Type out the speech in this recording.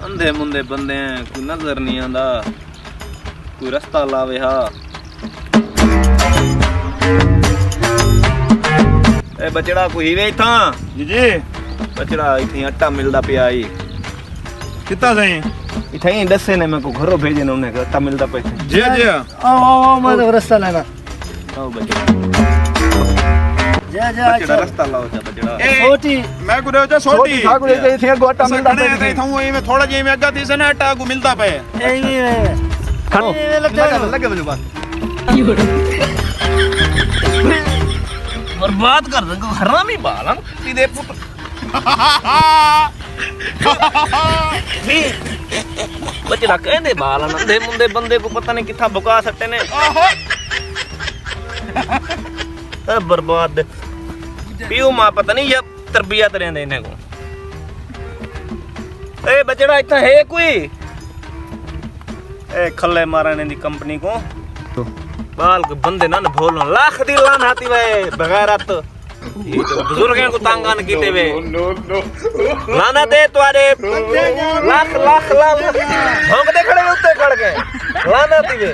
अंधे मुंदे बंदे हैं, कोई नजर नहीं आंदा, कोई रास्ता लावे हा। ए बचड़ा कोई वे इथा जी जी बचड़ा इथे आटा मिलदा पिया ही कितना सही इथे ही दसे ने मेरे को घरों भेजे ने उन्हें आटा मिलदा पे जी जी आओ मैं तो रास्ता लेना आओ बचड़ा जा जा बचड़ा रास्ता लाओ जा बचड़ा छोटी मैं को जा छोटी ठाकुर जे इथे आटा मिलदा पे कने था वो में थोड़ा जे में अगा थी से ना आटा को मिलता पे खाओ लगे मुझे बात बर्बाद कर दे हरामी बाल सीधे पुत बचड़ा कहंदे बाल अंधे मुंदे बंदे को पता नहीं किथा बुका सट्टे ने बर्बाद पियो मां पता नहीं ये तरबियत रहंदे इन्हें को ए बचड़ा इतना है कोई ए खल्ले मारने दी कंपनी को बाल के बंदे ना भोलो लाख दी लान आती वे बगैरत ये तो बुजुर्गों को तांगान कीते वे लाना दे तुम्हारे लाख लाख लाख भौंक दे खड़े उत्ते खड़ के लाना दी वे